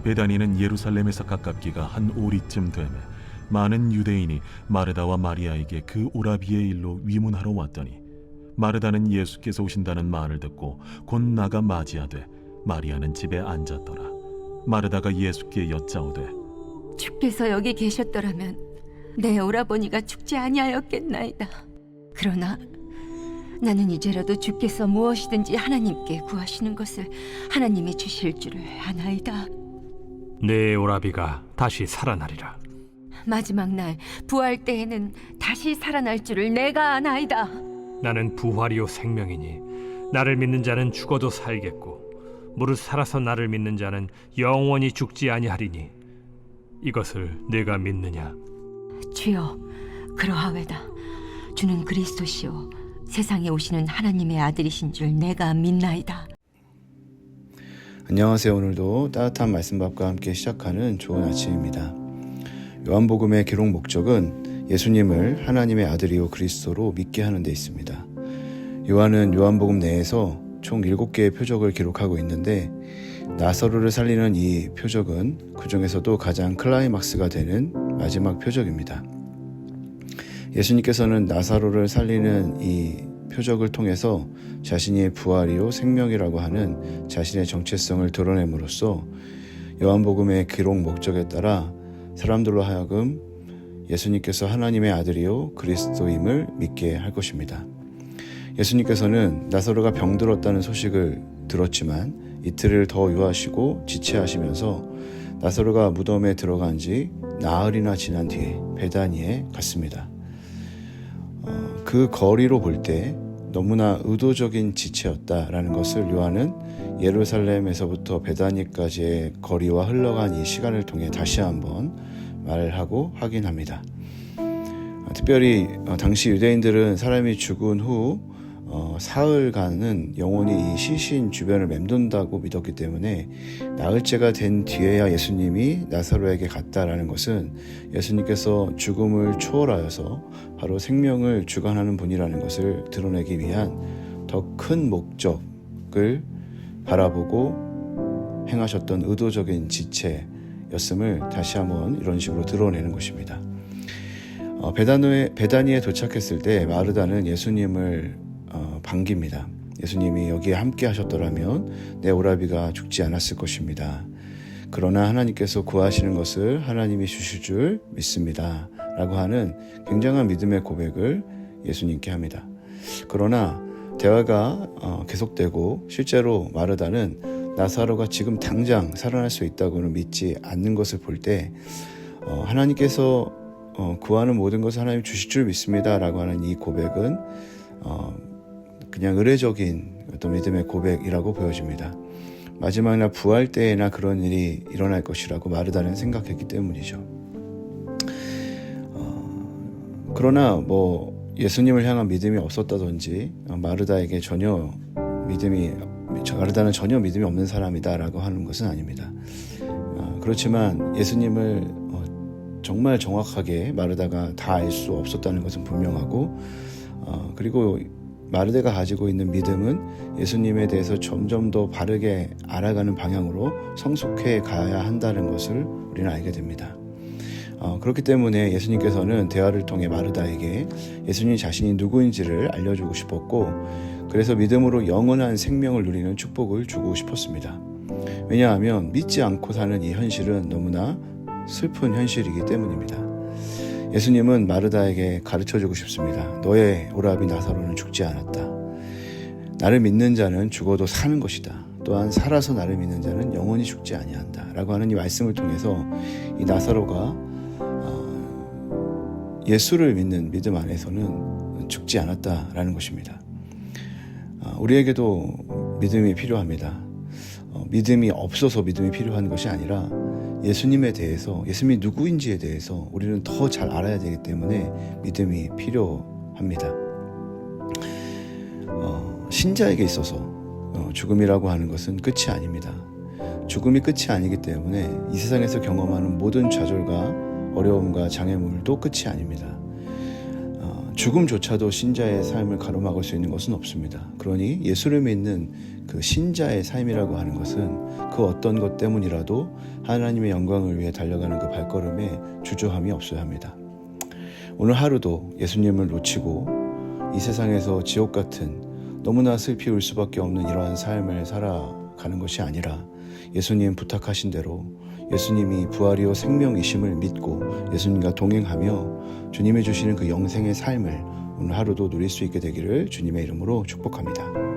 베다니는 예루살렘에서 가깝기가 한 오리쯤 되매 많은 유대인이 마르다와 마리아에게 그 오라비의 일로 위문하러 왔더니 마르다는 예수께서 오신다는 말을 듣고 곧 나가 맞이하되 마리아는 집에 앉았더라. 마르다가 예수께 여짜오되 주께서 여기 계셨더라면 내 오라버니가 죽지 아니하였겠나이다. 그러나 나는 이제라도 주께서 무엇이든지 하나님께 구하시는 것을 하나님이 주실 줄을 아나이다. 내 오라비가 다시 살아나리라. 마지막 날 부활 때에는 다시 살아날 줄을 내가 아나이다. 나는 부활이요 생명이니 나를 믿는 자는 죽어도 살겠고 무릇 살아서 나를 믿는 자는 영원히 죽지 아니하리니 이것을 내가 믿느냐? 주여, 그러하외다. 주는 그리스도시요 세상에 오시는 하나님의 아들이신 줄 내가 믿나이다. 안녕하세요. 오늘도 따뜻한 말씀밥과 함께 시작하는 좋은 아침입니다. 요한복음의 기록 목적은 예수님을 하나님의 아들이요 그리스도로 믿게 하는 데 있습니다. 요한은 요한복음 내에서 총 7개의 표적을 기록하고 있는데 나사로를 살리는 이 표적은 그 중에서도 가장 클라이막스가 되는 마지막 표적입니다. 예수님께서는 나사로를 살리는 이 표적을 통해서 자신이 부활이요 생명이라고 하는 자신의 정체성을 드러냄으로써 요한복음의 기록 목적에 따라 사람들로 하여금 예수님께서 하나님의 아들이요 그리스도임을 믿게 할 것입니다. 예수님께서는 나사로가 병들었다는 소식을 들었지만 이틀을 더 유하시고 지체하시면서 나사로가 무덤에 들어간 지 나흘이나 지난 뒤에 베다니에 갔습니다. 그 거리로 볼 때 너무나 의도적인 지체였다라는 것을 요한은 예루살렘에서부터 베다니까지의 거리와 흘러간 이 시간을 통해 다시 한번 말하고 확인합니다. 특별히 당시 유대인들은 사람이 죽은 후 사흘간은 영혼이 이 시신 주변을 맴돈다고 믿었기 때문에 나흘째가 된 뒤에야 예수님이 나사로에게 갔다라는 것은 예수님께서 죽음을 초월하여서 바로 생명을 주관하는 분이라는 것을 드러내기 위한 더 큰 목적을 바라보고 행하셨던 의도적인 지체였음을 다시 한번 이런 식으로 드러내는 것입니다. 베다니에 도착했을 때 마르다는 예수님을 반깁니다. 예수님이 여기에 함께 하셨더라면 내 오라비가 죽지 않았을 것입니다. 그러나 하나님께서 구하시는 것을 하나님이 주실 줄 믿습니다. 라고 하는 굉장한 믿음의 고백을 예수님께 합니다. 그러나 대화가 계속되고 실제로 마르다는 나사로가 지금 당장 살아날 수 있다고는 믿지 않는 것을 볼 때 하나님께서 구하는 모든 것을 하나님 주실 줄 믿습니다. 라고 하는 이 고백은 그냥 의례적인 어떤 믿음의 고백이라고 보여집니다. 마지막 날 부활 때에나 그런 일이 일어날 것이라고 마르다는 생각했기 때문이죠. 그러나 예수님을 향한 믿음이 없었다든지 마르다는 전혀 믿음이 없는 사람이다라고 하는 것은 아닙니다. 그렇지만 예수님을 정말 정확하게 마르다가 다 알 수 없었다는 것은 분명하고 그리고 마르다가 가지고 있는 믿음은 예수님에 대해서 점점 더 바르게 알아가는 방향으로 성숙해 가야 한다는 것을 우리는 알게 됩니다. 그렇기 때문에 예수님께서는 대화를 통해 마르다에게 예수님 자신이 누구인지를 알려주고 싶었고 그래서 믿음으로 영원한 생명을 누리는 축복을 주고 싶었습니다. 왜냐하면 믿지 않고 사는 이 현실은 너무나 슬픈 현실이기 때문입니다. 예수님은 마르다에게 가르쳐주고 싶습니다. 너의 오라비 나사로는 죽지 않았다. 나를 믿는 자는 죽어도 사는 것이다. 또한 살아서 나를 믿는 자는 영원히 죽지 아니한다. 라고 하는 이 말씀을 통해서 이 나사로가 예수를 믿는 믿음 안에서는 죽지 않았다라는 것입니다. 우리에게도 믿음이 필요합니다. 믿음이 없어서 믿음이 필요한 것이 아니라 예수님에 대해서, 예수님이 누구인지에 대해서 우리는 더 잘 알아야 되기 때문에 믿음이 필요합니다. 신자에게 있어서 죽음이라고 하는 것은 끝이 아닙니다. 죽음이 끝이 아니기 때문에 이 세상에서 경험하는 모든 좌절과 어려움과 장애물도 끝이 아닙니다. 죽음조차도 신자의 삶을 가로막을 수 있는 것은 없습니다. 그러니 예수를 믿는 그 신자의 삶이라고 하는 것은 그 어떤 것 때문이라도 하나님의 영광을 위해 달려가는 그 발걸음에 주저함이 없어야 합니다. 오늘 하루도 예수님을 놓치고 이 세상에서 지옥 같은 너무나 슬피 울 수밖에 없는 이러한 삶을 살아가는 것이 아니라 예수님 부탁하신 대로 예수님이 부활이요 생명이심을 믿고 예수님과 동행하며 주님이 주시는 그 영생의 삶을 오늘 하루도 누릴 수 있게 되기를 주님의 이름으로 축복합니다.